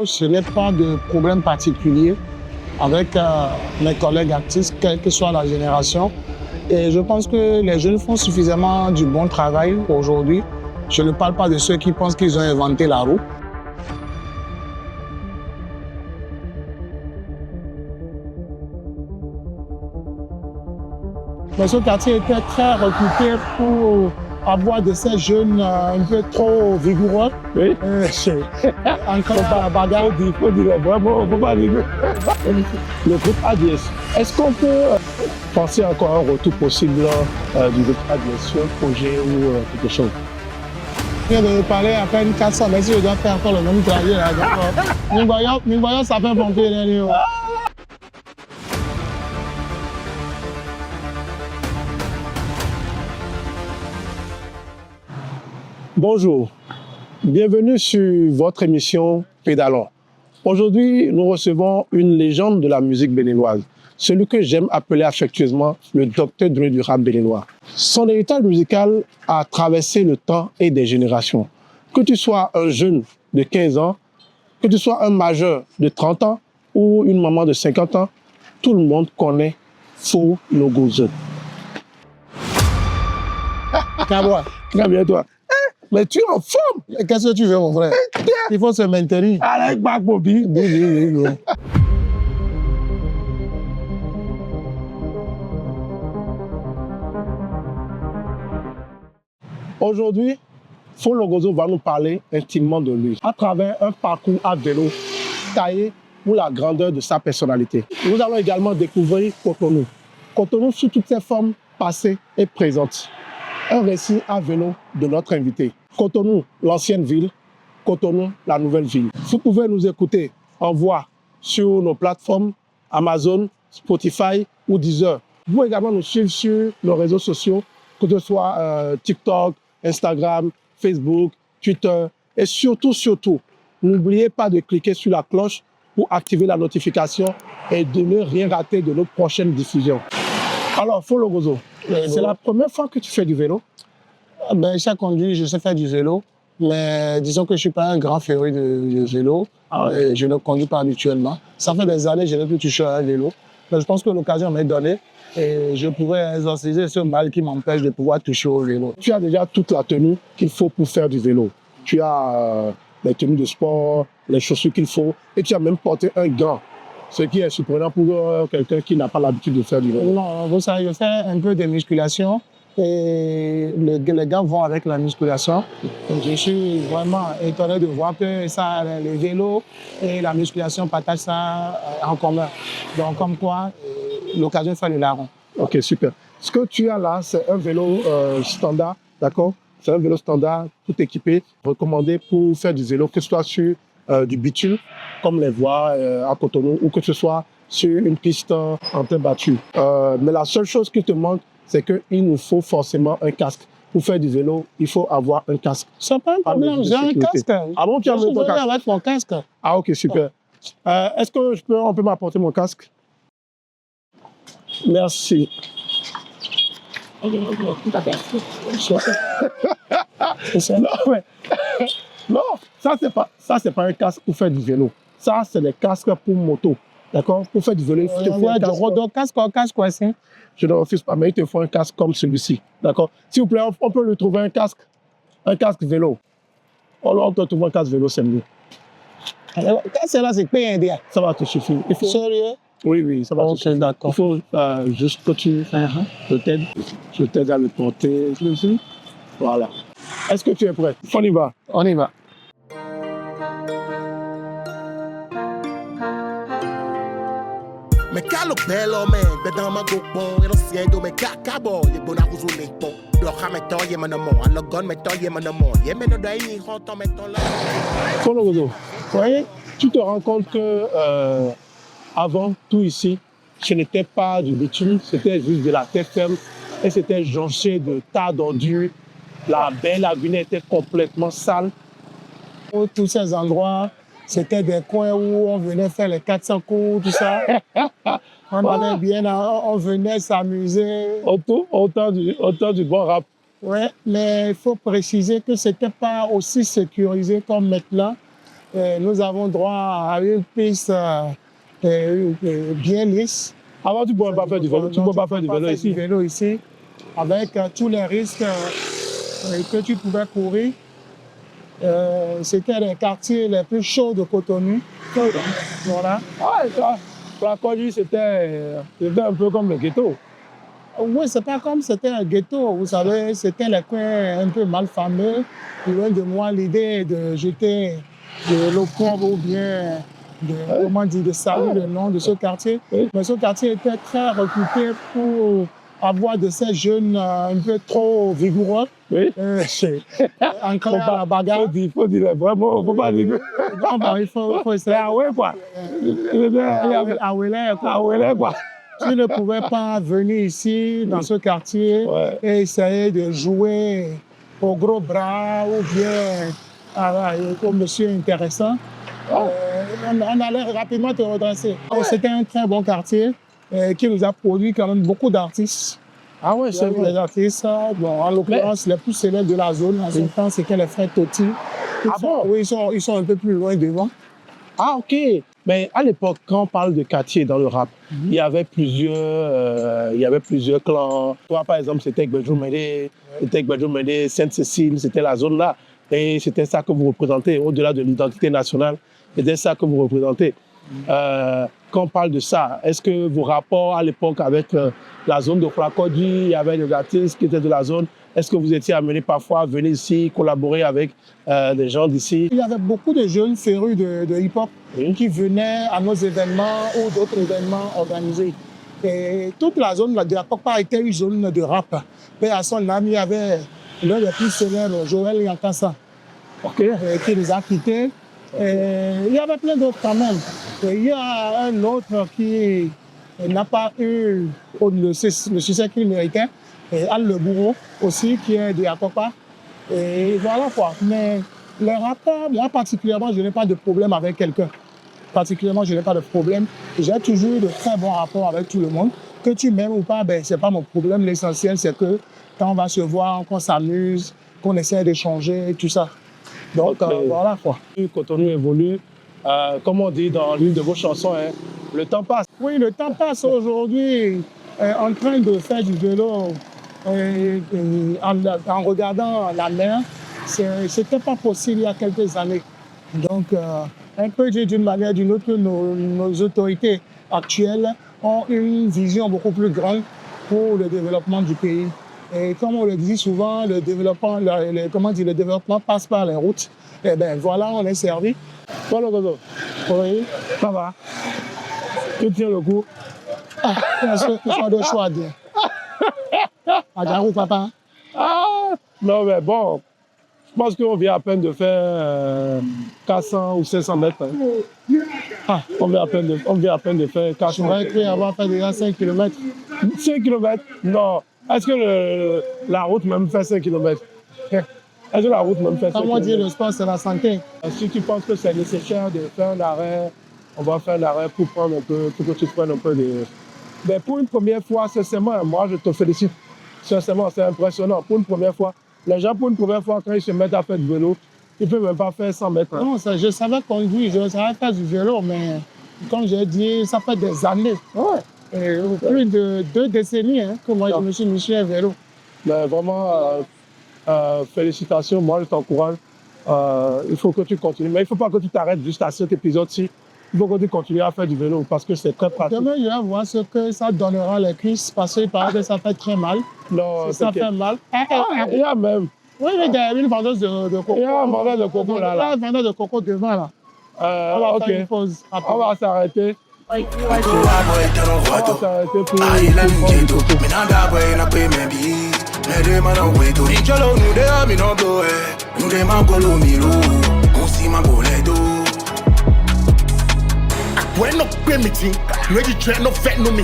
Je n'ai pas de problème particulier avec mes collègues artistes, quelle que soit la génération. Et je pense que les jeunes font suffisamment du bon travail aujourd'hui. Je ne parle pas de ceux qui pensent qu'ils ont inventé la roue. Mais ce quartier était très réputé pour avoir de ces jeunes un peu trop vigoureux. Oui. Encore par la bagarre. Il faut dire vraiment, on peut pas dire. Le groupe ADS, est-ce qu'on peut penser encore à un retour possible du groupe ADS sur un projet ou quelque chose? Je viens de parler à peine 400, mais si je dois faire encore le même trajet là, nous voyons ça fait pompier derrière. Bonjour, bienvenue sur votre émission Pédalons. Aujourd'hui, nous recevons une légende de la musique béninoise, celui que j'aime appeler affectueusement le Dr Dre du rap béninois. Son héritage musical a traversé le temps et des générations. Que tu sois un jeune de 15 ans, que tu sois un majeur de 30 ans ou une maman de 50 ans, tout le monde connaît Fo Logozo. Kaboua. Très bien, toi. Mais tu es en forme. Qu'est-ce que tu veux, mon frère? Il faut se maintenir. Avec Bobby. Aujourd'hui, Fo Logozo va nous parler intimement de lui, à travers un parcours à vélo taillé pour la grandeur de sa personnalité. Nous allons également découvrir Cotonou. Cotonou sous toutes ses formes passées et présentes. Un récit à vélo de notre invité. Cotonou, l'ancienne ville. Cotonou, la nouvelle ville. Vous pouvez nous écouter en voix sur nos plateformes Amazon, Spotify ou Deezer. Vous pouvez également nous suivre sur nos réseaux sociaux, que ce soit TikTok, Instagram, Facebook, Twitter. Et surtout, n'oubliez pas de cliquer sur la cloche pour activer la notification et de ne rien rater de nos prochaines diffusions. Alors, Fo Logozo, c'est la première fois que tu fais du vélo? Ben, chaque conduit, je sais faire du vélo, mais disons que je ne suis pas un grand féru de vélo. Je ne conduis pas habituellement. Ça fait des années que je n'ai plus touché à un vélo. Mais je pense que l'occasion m'est donnée et je pourrais exorciser ce mal qui m'empêche de pouvoir toucher au vélo. Tu as déjà toute la tenue qu'il faut pour faire du vélo. Tu as les tenues de sport, les chaussures qu'il faut, et tu as même porté un gant. Ce qui est surprenant pour quelqu'un qui n'a pas l'habitude de faire du vélo. Non, vous savez, je fais un peu de musculation et les gars vont avec la musculation. Donc, je suis vraiment étonné de voir que ça, les vélos et la musculation partagent ça en commun. Donc, comme quoi, l'occasion fait le larron. Ok, super. Ce que tu as là, c'est un vélo standard, d'accord? C'est un vélo standard, tout équipé, recommandé pour faire du vélo, que ce soit sur du bitume, comme les voies à Cotonou, ou que ce soit sur une piste en terre battue. Mais la seule chose qui te manque, c'est qu'il nous faut forcément un casque. Pour faire du vélo, il faut avoir un casque. C'est pas un problème, j'ai un casque. Ah bon, tu as ton casque? Avec mon casque. Ah ok, super. Est-ce qu'on peut m'apporter mon casque? Merci. Non, ça c'est pas un casque pour faire du vélo. Ça c'est des casques pour moto, d'accord? Pour faire du vélo, il faut te faire un casque coincé. Je ne refuse pas, mais il te faut un casque comme celui-ci, d'accord? S'il vous plaît, on peut lui trouver un casque vélo. On te trouve un casque vélo, c'est mieux. C'est là, c'est pas indien. Ça va te suffire. Sérieux? Oui, ça va te suffire. D'accord. Il faut juste que tu... Je t'aide à le porter. Voilà. Est-ce que tu es prêt? On y va. On y va. Me calo pelo me, bedang magukbong, ino siendo me kakabo, ye bona kuzulipo. Do khameto ye manamo, alogon meto ye manamo, ye meno dai ni hoto meto la. Fo Logozo, tu te rends compte que avant tout ici, ce n'était pas du bitume, c'était juste de la terre ferme et c'était jonché de tas d'ordures. La belle avenue était complètement sale. Tous ces endroits, c'était des coins où on venait faire les 400 coups, tout ça. On venait s'amuser. Autant du bon rap. Oui, mais il faut préciser que ce n'était pas aussi sécurisé comme maintenant. nous avons droit à une piste bien lisse. Avant, tu ne pouvais pas faire du vélo. Tu ne peux pas faire du vélo ici. Vélo ici, avec tous les risques que tu pouvais courir. C'était les quartiers les plus chauds de Cotonou. Voilà. Ouais, ça. Flacogie, c'était un peu comme le ghetto. Oui, c'est pas comme c'était un ghetto. Vous savez, c'était les coins un peu malfameux. Loin de moi, l'idée de jeter de l'opprobre ou bien de saluer le nom de ce quartier. Oui. Mais ce quartier était très réputé pour avoir de ces jeunes un peu trop vigoureux. Oui. Encore à la bagarre. Il faut dire vraiment, il ne faut pas dire. Non, bah, il faut essayer. Ah ouais, quoi. Ah ouais, quoi. Tu ne pouvais pas venir ici, dans ce quartier, et essayer de jouer au gros bras ou bien au monsieur intéressant. On allait rapidement te redresser. C'était un très bon quartier qui nous a produit quand même beaucoup d'artistes. Ah ouais, c'est vrai. Les artistes, bon, en l'occurrence, les plus célèbres de la zone, en ce temps, c'était les frères Totti. Oui, ils sont un peu plus loin devant. Ah, ok. Mais à l'époque, quand on parle de quartier dans le rap, il y avait plusieurs clans. Toi, par exemple, c'était Gbedjou-Médé, Sainte-Cécile, c'était la zone là. Et c'était ça que vous représentez, au-delà de l'identité nationale, c'était ça que vous représentez. Quand on parle de ça, est-ce que vos rapports à l'époque avec la zone de Flacogie, il y avait des artistes qui étaient de la zone, est-ce que vous étiez amenés parfois à venir ici, collaborer avec des gens d'ici? Il y avait beaucoup de jeunes férus de hip-hop qui venaient à nos événements ou d'autres événements organisés. Et toute la zone de la Pokpa était une zone de rap. Mais à son âme, il y avait l'un des plus célèbres, Joël Yankassa, qui les a quittés. Et il y avait plein d'autres quand même. Et il y a un autre qui n'a pas eu le succès qu'il méritait. Et Al Le Bourreau aussi, qui est de Yakopa. Et voilà quoi. Mais les rappeurs, moi particulièrement, je n'ai pas de problème avec quelqu'un. Particulièrement, je n'ai pas de problème. J'ai toujours de très bons rapports avec tout le monde. Que tu m'aimes ou pas, ben, ce n'est pas mon problème. L'essentiel, c'est que quand on va se voir, qu'on s'amuse, qu'on essaie d'échanger, tout ça. Donc, voilà quoi. Cotonou évolue. Comme on dit dans l'une de vos chansons, hein, le temps passe. Oui, le temps passe aujourd'hui. En train de faire du vélo, en regardant la mer, c'était pas possible il y a quelques années. Donc, un peu d'une manière ou d'une autre, nos autorités actuelles ont une vision beaucoup plus grande pour le développement du pays. Et comme on le dit souvent, le développement passe par les routes. Et bien voilà, on est servi. Voilà, Gozo. Oui. Ça va. Tu tiens le coup. Choix de choix, bien. Agarou, papa. Non, mais bon, je pense qu'on vient à peine de faire 400 ou 500 mètres. Hein. On vient à peine de faire 400 mètres. J'aurais cru avoir fait déjà 5 km. 5 km? Non. Est-ce que la route même fait 5 km? Est-ce que la route même fait 5 km? Comment dire, le sport, c'est la santé. Si tu penses que c'est nécessaire de faire un arrêt, on va faire l'arrêt pour prendre un peu, pour que tu prennes un peu de... Mais pour une première fois, sincèrement, moi, je te félicite. Sincèrement, c'est impressionnant. Pour une première fois, les gens, pour une première fois, quand ils se mettent à faire du vélo, ils ne peuvent même pas faire 100 mètres. Hein. Non, je savais conduire, je savais faire du vélo, mais comme j'ai dit, ça fait des années. Ouais. Plus de 2 décennies que moi, je me suis mis sur un vélo. Mais vraiment, félicitations. Moi, je t'encourage. Il faut que tu continues. Mais il ne faut pas que tu t'arrêtes juste à cet épisode-ci. Il faut que tu continues à faire du vélo parce que c'est très pratique. Demain, je vais voir ce que ça donnera les cuisses parce qu'il paraît que ça fait très mal. Non, ça fait mal. Il y a même. Oui, mais il y a une vendeuse de coco. Il y a un vendeur de coco là. Il y a un vendeur de coco devant là. On va faire une pause. On va s'arrêter. On va s'arrêter pour coco. When no pay meeting, no you try no fat no me.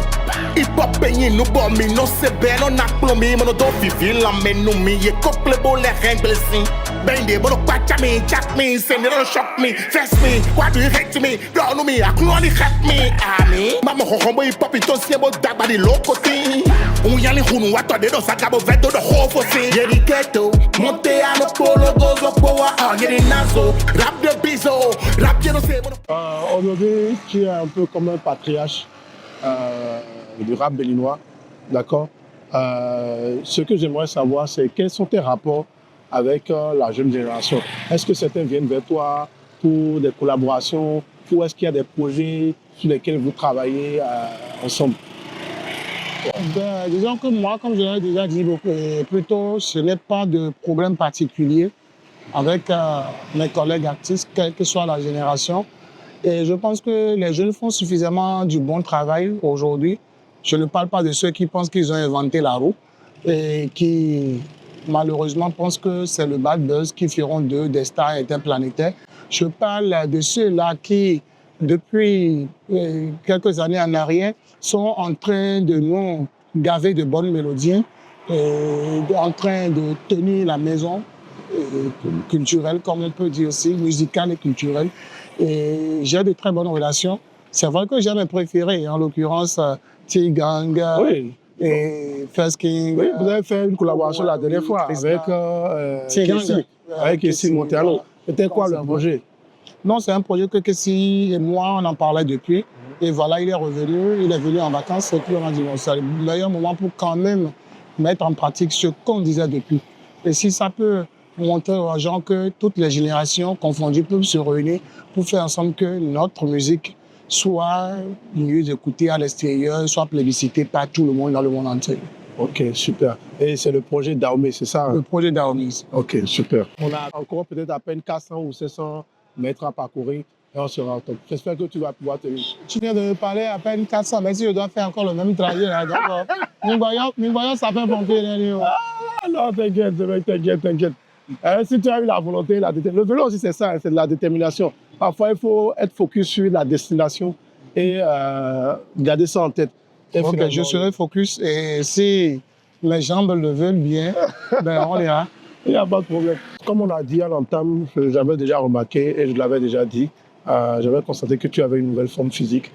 Hip hop paying no bomb me, no se be no knock blow me, no don't feel la me no me. Ye couple bo le rein blessing. Bend it, but watch me, chat me, send it on shock me, fess me, what do you hate me? Don't know me, I can only hurt me, me. Mama ho boy pop it on siebo daba di loco thing. Yali hunu wato de dos acabo vendo the whole for thing. Yeri keto, monte a lo polo gozo poa, yeri nazo, rap de bizo, rap je no sé. Aujourd'hui, tu es un peu comme un patriarche du rap béninois, d'accord? Ce que j'aimerais savoir, c'est quels sont tes rapports avec la jeune génération. Est-ce que certains viennent vers toi pour des collaborations ou est-ce qu'il y a des projets sur lesquels vous travaillez ensemble? Ben, disons que moi, comme je l'ai déjà dit plutôt, je n'ai pas de problème particulier avec mes collègues artistes, quelle que soit la génération. Et je pense que les jeunes font suffisamment du bon travail aujourd'hui. Je ne parle pas de ceux qui pensent qu'ils ont inventé la roue et qui, malheureusement, pensent que c'est le bad buzz qui feront d'eux des stars interplanétaires. Je parle de ceux-là qui, depuis quelques années en arrière, sont en train de nous gaver de bonnes mélodies, en train de tenir la maison culturelle, comme on peut dire aussi, musicale et culturelle. Et j'ai de très bonnes relations. C'est vrai que j'ai mes préférés, en l'occurrence T-Gang Oui. et First King. Oui, vous avez fait une collaboration la dernière fois avec Kessie Montano. C'était quoi le projet? Non, c'est un projet que Kessie et moi, on en parlait depuis. Et voilà, il est revenu, il est venu en vacances. Et puis on a dit, bon, c'est le meilleur moment pour quand même mettre en pratique ce qu'on disait depuis. Et si ça peut montrer aux gens que toutes les générations confondues peuvent se réunir pour faire ensemble que notre musique soit mieux écoutée à l'extérieur, soit plébiscitée par tout le monde dans le monde entier. Ok, super. Et c'est le projet Dahomey, c'est ça? Le projet Dahomey. Ok, super. On a encore peut-être à peine 400 ou 500 mètres à parcourir et on sera au top. J'espère que tu vas pouvoir tenir. Tu viens de parler à peine 400, mais si je dois faire encore le même trajet, là, d'accord. Nous voyons ça fait pomper. Ah non, t'inquiète. Si tu as eu la volonté, la détermination. Le vélo aussi, c'est ça, c'est de la détermination. Parfois, il faut être focus sur la destination et garder ça en tête. Ok, je serai focus et si les jambes le veulent bien, ben on ira. Il n'y a pas de problème. Comme on a dit à l'entame, j'avais déjà remarqué et je l'avais déjà dit, j'avais constaté que tu avais une nouvelle forme physique.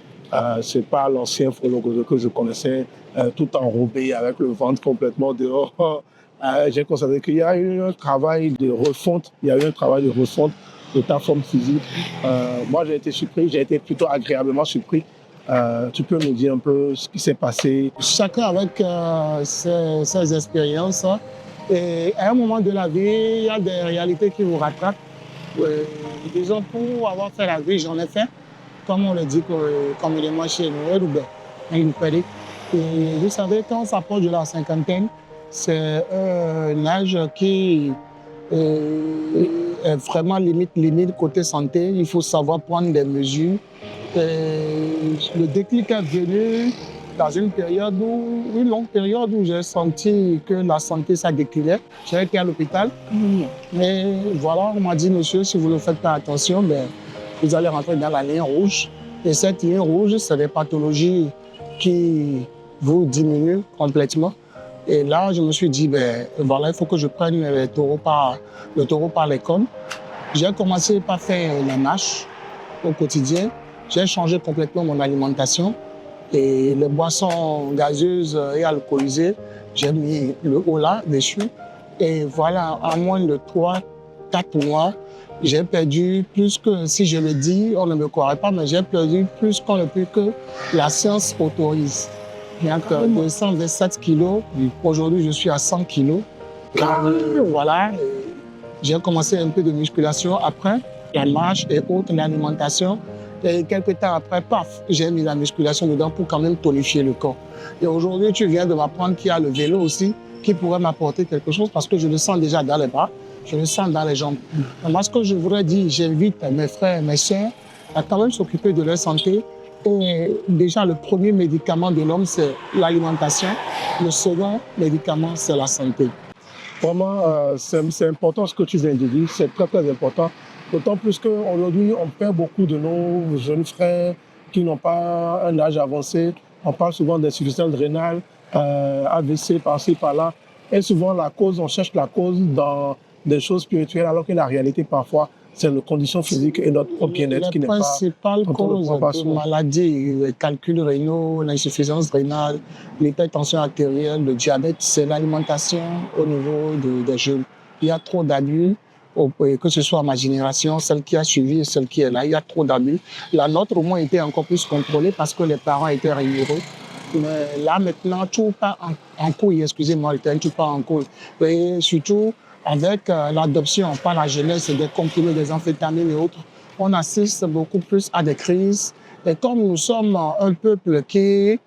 C'est pas l'ancien Frollo Gozo que je connaissais, tout enrobé avec le ventre complètement dehors. J'ai constaté qu'il y a eu un travail de refonte. De ta forme physique. Moi, j'ai été surpris, j'ai été plutôt agréablement surpris. Tu peux nous dire un peu ce qui s'est passé? Chacun avec ses expériences. Et à un moment de la vie, il y a des réalités qui vous rattrapent. Disons, pour avoir fait la vie, j'en ai fait. Comme on le dit communément chez nous, et vous savez, quand on s'approche de la cinquantaine, c'est un âge qui est vraiment limite côté santé. Il faut savoir prendre des mesures. Le déclic est venu dans une longue période où j'ai senti que la santé, ça déclinait. J'ai été à l'hôpital. Mais voilà, on m'a dit, monsieur, si vous ne faites pas attention, ben, vous allez rentrer dans la ligne rouge. Et cette ligne rouge, c'est des pathologies qui vous diminuent complètement. Et là, je me suis dit, ben, voilà, il faut que je prenne le taureau par les cornes. J'ai commencé par faire la marche au quotidien. J'ai changé complètement mon alimentation. Et les boissons gazeuses et alcoolisées, j'ai mis le haut là, dessus. Et voilà, en moins de 3-4 mois, j'ai perdu plus que, si je le dis, on ne me croirait pas, mais j'ai perdu plus qu'on ne peut que la science autorise. Donc, de 127 kilos, aujourd'hui je suis à 100 kilos. Voilà, j'ai commencé un peu de musculation après, la marche et autres, l'alimentation. Et quelques temps après, paf, j'ai mis la musculation dedans pour quand même tonifier le corps. Et aujourd'hui, tu viens de m'apprendre qu'il y a le vélo aussi qui pourrait m'apporter quelque chose parce que je le sens déjà dans les bras, je le sens dans les jambes. Et moi, ce que je voudrais dire, j'invite mes frères, mes soeurs à quand même s'occuper de leur santé. Et déjà, le premier médicament de l'homme, c'est l'alimentation. Le second médicament, c'est la santé. Vraiment, c'est important ce que tu viens de dire, c'est très très important. D'autant plus qu'aujourd'hui, on perd beaucoup de nos jeunes frères qui n'ont pas un âge avancé. On parle souvent d'insuffisance rénale, AVC par-ci, par-là. Et souvent, on cherche la cause dans des choses spirituelles, alors que la réalité, parfois, c'est nos conditions physiques et notre propre bien-être qui n'est pas... Les principales causes de maladies, les calculs rénaux, l'insuffisance rénale, l'hypertension artérielle, le diabète, c'est l'alimentation au niveau des jeunes. Il y a trop d'abus, que ce soit ma génération, celle qui a suivi et celle qui est là, il y a trop d'abus. La nôtre, au moins, était encore plus contrôlée parce que les parents étaient rigoureux. Mais là, maintenant, tout part en couille, excusez-moi le terme, tout part en couille. Et surtout, avec l'adoption par la jeunesse des comprimés, des amphétamines et autres, on assiste beaucoup plus à des crises. Et comme nous sommes un peuple qui,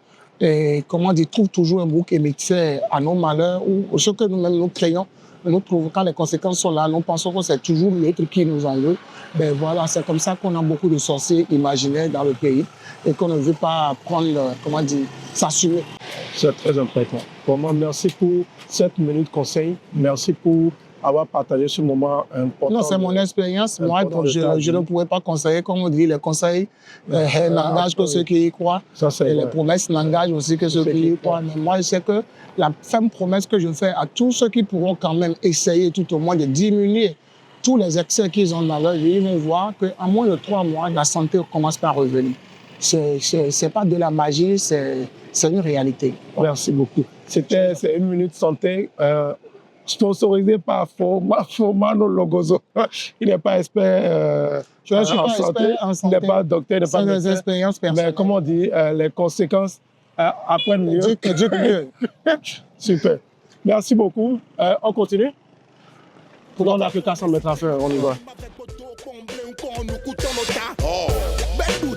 trouve toujours un bouc émissaire à nos malheurs, ou ce que nous-mêmes nous créons, nous trouvons quand les conséquences sont là, nous pensons que c'est toujours l'autre qui nous en veut. Ben voilà, c'est comme ça qu'on a beaucoup de sorciers imaginaires dans le pays et qu'on ne veut pas prendre, s'assumer. C'est très important. Vraiment, merci pour cette minute conseil. Merci pour avoir partagé ce moment important. Non, c'est mon expérience. Moi, je ne pourrais pas conseiller, comme on dit, les conseils n'engagent que ceux qui y croient. Ça, et les promesses n'engagent aussi que ceux qui y croient. Mais moi, je sais que la ferme promesse que je fais à tous ceux qui pourront quand même essayer tout au moins de diminuer tous les excès qu'ils ont dans leur vie, ils vont voir qu'en moins de 3 mois, la santé commence par revenir. C'est pas de la magie, c'est une réalité. Merci beaucoup. C'est une minute santé. Sponsorisé par Fomano Logozo. Il n'est pas expert je ne suis pas expert en santé. Il n'est pas docteur, il n'est pas des expériences personnelles. Mais comme on dit, les conséquences apprennent mieux. Dieu mieux. Super. Merci beaucoup. On continue? On n'a que 400 mètres à faire, on y va.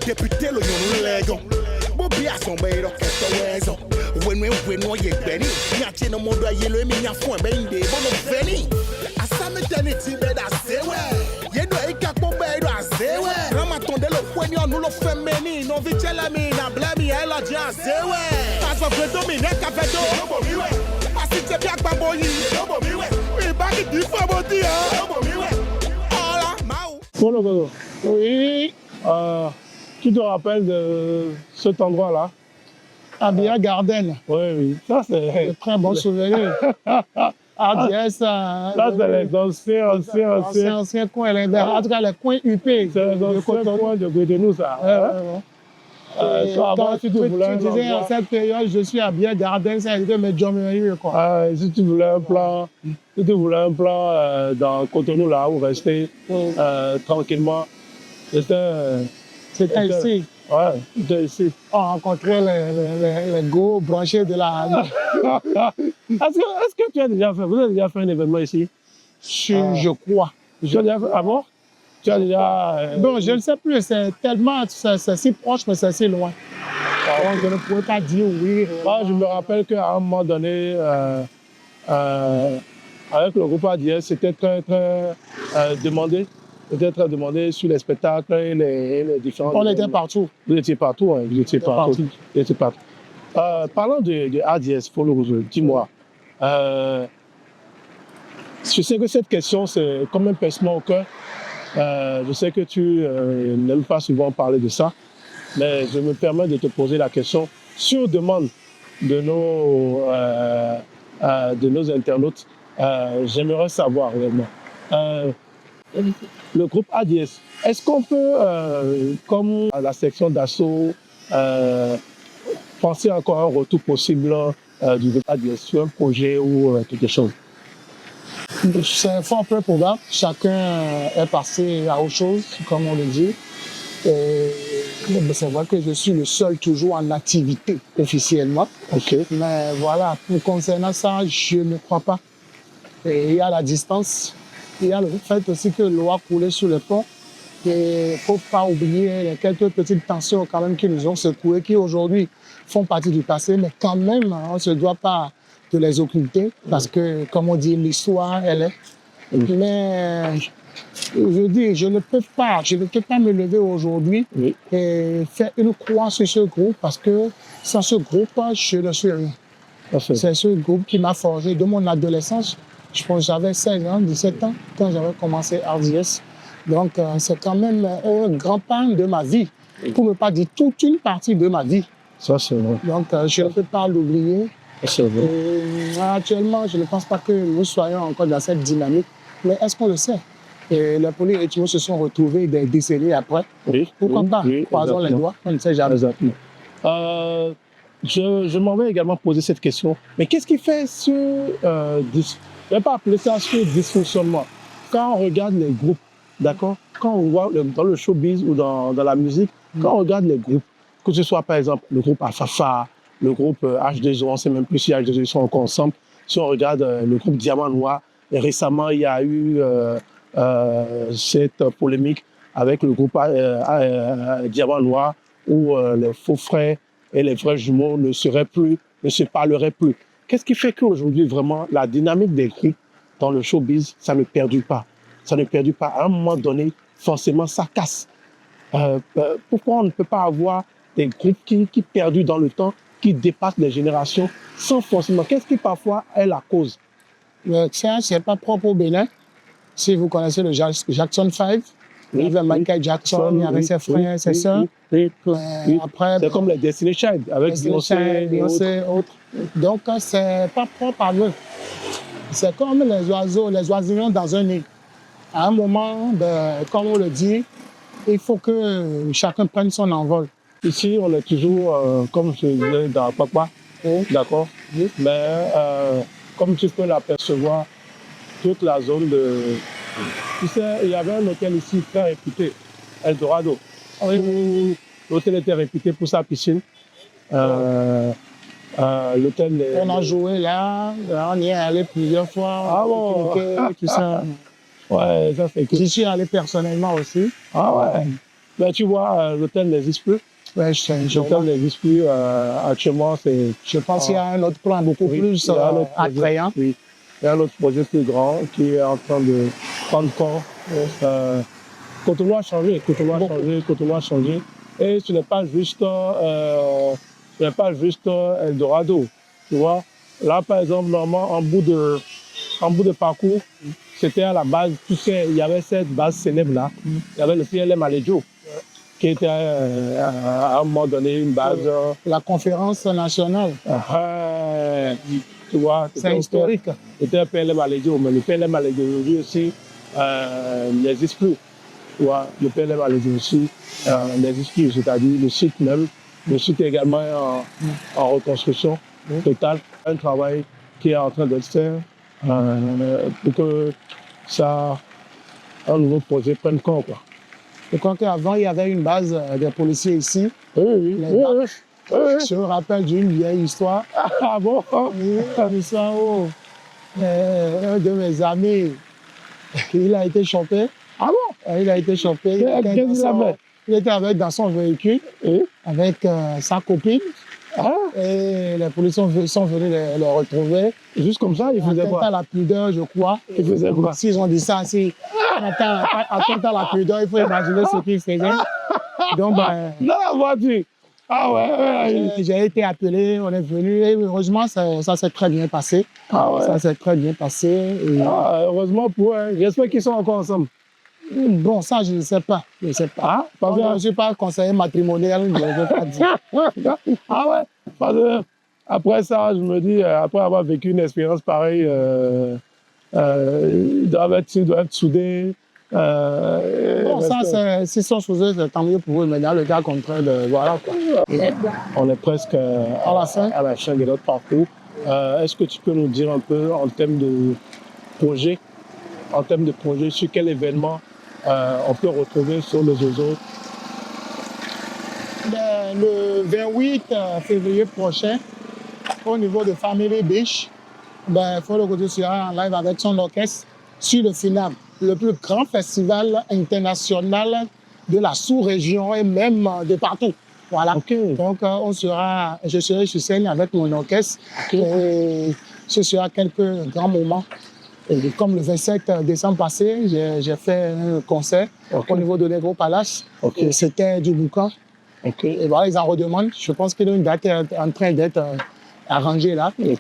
Député le yon Bobby a son bail rock when no ye benny nyati no modo ayelo emi nya fun bende bono veni asame tenity be da sewe ye do e ka po be do asewe rama tonde lo fweni onu lo femeni no vi tell me na blame e la ja sewe aso fredo mi ne ka fedo no bo mi we asite bi agbabo yi no bo mi we e ba ki di fo bo di no bo mi we ala mau Bon, oui. Tu te rappelles de cet endroit-là? Abia Garden. Oui. Ça, c'est un très bon souvenir. Abia, ça. Là, c'est les anciens coins. En tout cas, les coins UP. C'est les anciens coins de Cotonou, ça. Quand tu disais en cette période, je suis à Abia Garden, ça a été mes jommeries, quoi. Si tu voulais un plan, dans Cotonou, là, où rester tranquillement, c'était ici. Ouais, c'était ici. On rencontrait les gros branchés de la... Est-ce que vous avez déjà fait un événement ici? Je crois. Ah bon? Tu as déjà... Bon, je ne sais plus, c'est tellement... C'est si proche, mais c'est si loin. Donc, je ne pourrais pas dire oui. Moi, je me rappelle qu'à un moment donné, avec le groupe ADS, c'était très demandé. C'était très demandé sur les spectacles et les différents... On était partout. Vous étiez partout, hein? Vous étiez partout. Parlant de ADS, dis-moi, je sais que cette question, c'est comme un pincement au cœur. Je sais que tu n'aimes pas souvent parler de ça, mais je me permets de te poser la question sur demande de nos internautes. J'aimerais savoir réellement. Le groupe ADS, est-ce qu'on peut, comme à la section d'assaut, penser encore à un retour possible du groupe ADS sur un projet ou quelque chose? C'est fort peu probable. Chacun est passé à autre chose, comme on le dit. C'est vrai que je suis le seul toujours en activité officiellement. Okay. Mais voilà, concernant ça, je ne crois pas. Et il y a la distance. Il y a le fait aussi que l'eau a coulé sur le pont. Il ne faut pas oublier les quelques petites tensions quand même qui nous ont secoués, qui aujourd'hui font partie du passé, mais quand même, on ne se doit pas de les occulter, parce que, comme on dit, l'histoire, elle est. Mais je dis, je ne peux pas me lever aujourd'hui et faire une croix sur ce groupe, parce que sans ce groupe, je ne suis rien. C'est ce groupe qui m'a forgé de mon adolescence. Je pense que j'avais 16 ans, 17 ans, quand j'avais commencé RDS. Donc, c'est quand même un grand pan de ma vie, pour ne pas dire toute une partie de ma vie. Ça, c'est vrai. Donc, je ne peux pas l'oublier. C'est vrai. Actuellement, je ne pense pas que nous soyons encore dans cette dynamique. Mais est-ce qu'on le sait? Et la police et tout se sont retrouvés des décennies après. Oui. Pourquoi pas? Oui, Croisons les exactement. doigts, on ne sait jamais. Exactement. Je m'en vais également poser cette question. Mais qu'est-ce qui fait je ne vais pas appeler ça ce dysfonctionnement. Quand on regarde les groupes, d'accord? Quand on voit dans le showbiz ou dans la musique, quand on regarde les groupes, que ce soit par exemple le groupe Afafa, le groupe H2O, on ne sait même plus si H2O sont encore ensemble. Si on regarde le groupe Diamant Noir, et récemment il y a eu cette polémique avec le groupe Diamant Noir où les faux frères et les vrais jumeaux ne se parleraient plus. Qu'est-ce qui fait qu'aujourd'hui, vraiment, la dynamique des groupes dans le showbiz, ça ne perdure pas. Ça ne perdure pas. À un moment donné, forcément, ça casse. Pourquoi on ne peut pas avoir des groupes qui perdurent dans le temps, qui dépassent les générations, sans forcément... Qu'est-ce qui, parfois, est la cause? Ça, ce n'est pas propre au Bénin. Si vous connaissez le Jackson 5, il y avait Michael Jackson, il y avait ses frères, ses sœurs. Après, c'est comme les Destiny Child, avec Beyoncé, autres. Donc, c'est pas propre à eux. C'est comme les oiseaux, les oisillons dans un nid. À un moment, comme on le dit, il faut que chacun prenne son envol. Ici, on est toujours, comme je disais, dans Papa, d'accord? Oui. Mais comme tu peux l'apercevoir, toute la zone de... Tu sais, il y avait un hôtel ici très réputé, Eldorado. L'hôtel était réputé pour sa piscine. L'hôtel... On a joué là, on y est allé plusieurs fois. Ah bon? Tout ça. Ouais, ça fait que... J'y suis allé personnellement aussi. Ah ouais. Ben, tu vois, l'hôtel n'existe plus. Ouais, L'hôtel n'existe plus. Actuellement, c'est... Je pense qu'il y a un autre plan beaucoup plus attrayant. Oui. Il y a un autre projet plus grand qui est en train de prendre corps. Cotonou a changé, Cotonou a changé. Et ce n'est pas juste Eldorado. Tu vois, là, par exemple, normalement, en bout de parcours, c'était à la base, tu sais, il y avait cette base célèbre-là. Il y avait le PLM Alédio, qui était à un moment donné une base... La conférence nationale. Tu vois, c'est historique. C'était un PLM Alédio, mais le PLM Alédio aujourd'hui aussi n'existe plus. Tu vois, le PLM Alédio aussi n'existe plus, c'est-à-dire le site même. Le site est également en reconstruction totale. Un travail qui est en train de se faire pour que un nouveau projet prenne corps, quoi. Je crois qu'avant, il y avait une base des policiers ici. Oui. Je me rappelle d'une vieille histoire. Ah bon? Une histoire où un de mes amis, il a été chopé. Ah bon? Il a été chopé. Qu'est-ce qu'il a fait? Il était dans son véhicule avec sa copine. Et les policiers sont venus le retrouver. Juste comme ça, il faisait quoi? Atteinte à la pudeur, je crois. Il faisait quoi? S'ils ont dit ça, si atteinte à la pudeur, il faut imaginer ce qu'il faisait. Donc, dans la voiture. Ah ouais. J'ai été appelé, on est venu et heureusement, ça s'est très bien passé. Ah ouais. Ça s'est très bien passé. Et... heureusement pour eux. J'espère qu'ils sont encore ensemble. Bon, ça, je ne sais pas. Je ne sais pas. Parce que je ne suis pas conseiller matrimonial, je ne veux pas dire. Ah ouais. Parce que après ça, je me dis, après avoir vécu une expérience pareille, ils doivent être soudés. Bon, ça, s'ils sont soudés, c'est tant mieux pour eux. Mais dans le cas contraire, voilà quoi. On est presque à la fin de notre parcours. Est-ce que tu peux nous dire un peu en termes de projet, sur quel événement on peut retrouver sur le Zozo? Le 28 février prochain, au niveau de Family Beach, Folo Ogozo sera en live avec son orchestre sur le FINAM, le plus grand festival international de la sous-région et même de partout. Voilà. Okay. Donc, je serai sur scène avec mon orchestre. Et ce sera quelques grands moments. Et comme le 27 décembre passé, j'ai fait un concert au niveau de l'Egro Palace. C'était du boucan. Et voilà, ils en redemandent. Je pense que une date est en train d'être arrangée là. Et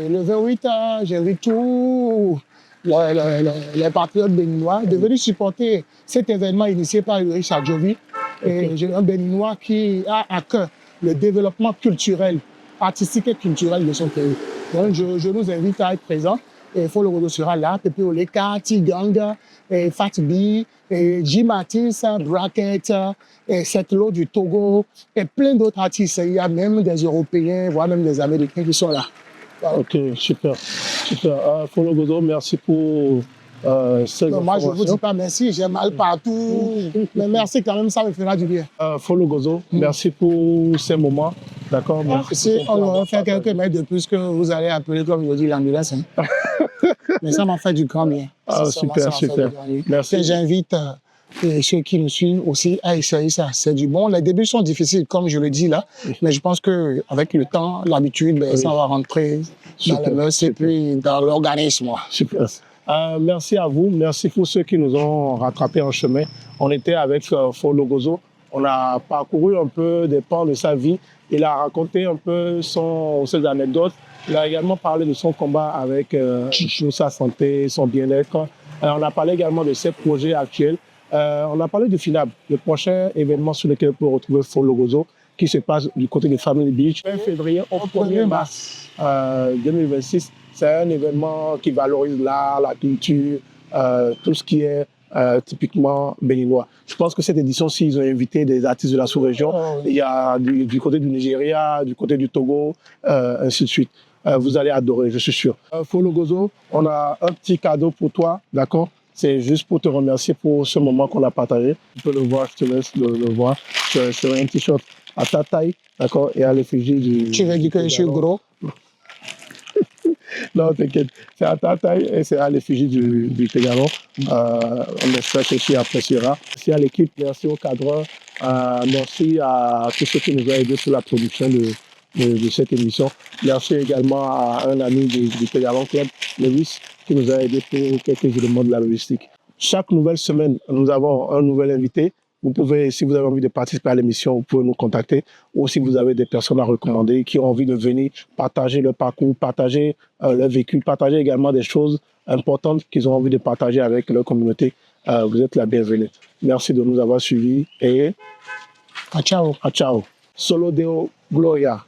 le 28, j'invite tous les patriotes béninois de venir supporter cet événement initié par Ulrich Adjovi. Et j'ai un béninois qui a à cœur le développement culturel, artistique et culturel de son pays. Donc, je nous invite à être présents. et Follow Gozo sera là, Pepe Oleka, Tiganga, et Fatbi, et Jim Matisse, Bracket, et Setlo du Togo, et plein d'autres artistes. Il y a même des Européens, voire même des Américains qui sont là. Voilà. Ok, super. Follow Gozo, merci pour ces Non, moi, je ne vous informations. dis pas merci, j'ai mal partout. Mais merci quand même, ça me fera du bien. Follow Gozo, merci pour ces moments. D'accord, merci. Si pour ton on temps aurait fait partagé. quelques mètres de plus que vous allez appeler, comme je dis, l'ambulance. Hein. Mais ça m'a fait du grand bien. Ah, Sincèrement, super, ça m'a fait super. du grand bien. Merci. Et j'invite ceux qui nous suivent aussi à essayer ça. C'est du bon. Les débuts sont difficiles, comme je le dis là. Mais je pense qu'avec le temps, l'habitude, ben, Oui. ça va rentrer dans Super, le mœurs et super. puis dans l'organisme. Super. Merci à vous. Merci pour ceux qui nous ont rattrapés en chemin. On était avec Follow Gozo. On a parcouru un peu des pans de sa vie. Il a raconté un peu ses anecdotes. Il a également parlé de son combat avec sa santé, son bien-être. On a parlé également de ses projets actuels. On a parlé du FINAB, le prochain événement sur lequel on peut retrouver Follow Gozo, qui se passe du côté de Family Beach. 20 février au 1er mars 2026. C'est un événement qui valorise l'art, la culture, tout ce qui est typiquement béninois. Je pense que cette édition-ci, ils ont invité des artistes de la sous-région. Il y a du côté du Nigeria, du côté du Togo, ainsi de suite. Vous allez adorer, je suis sûr. Follow Gozo, on a un petit cadeau pour toi, d'accord? C'est juste pour te remercier pour ce moment qu'on a partagé. Tu peux le voir, je te laisse le voir. Sur un t-shirt à ta taille, d'accord? Et à l'effigie du... Tu veux dire que je suis gros? Non, t'inquiète. C'est à ta taille et c'est à l'effigie du Tégalon. On espère que tu apprécieras. Merci à l'équipe, merci au cadreur, merci à tous ceux qui nous ont aidés sur la production de cette émission. Merci également à un ami du Tégalon Club, Lewis, qui nous a aidés pour quelques éléments de la logistique. Chaque nouvelle semaine, nous avons un nouvel invité. Vous pouvez, si vous avez envie de participer à l'émission, vous pouvez nous contacter. Ou si vous avez des personnes à recommander qui ont envie de venir partager leur parcours, partager leur vécu, partager également des choses importantes qu'ils ont envie de partager avec leur communauté, vous êtes la bienvenue. Merci de nous avoir suivis et Ah, ciao. ciao. Solo Deo Gloria.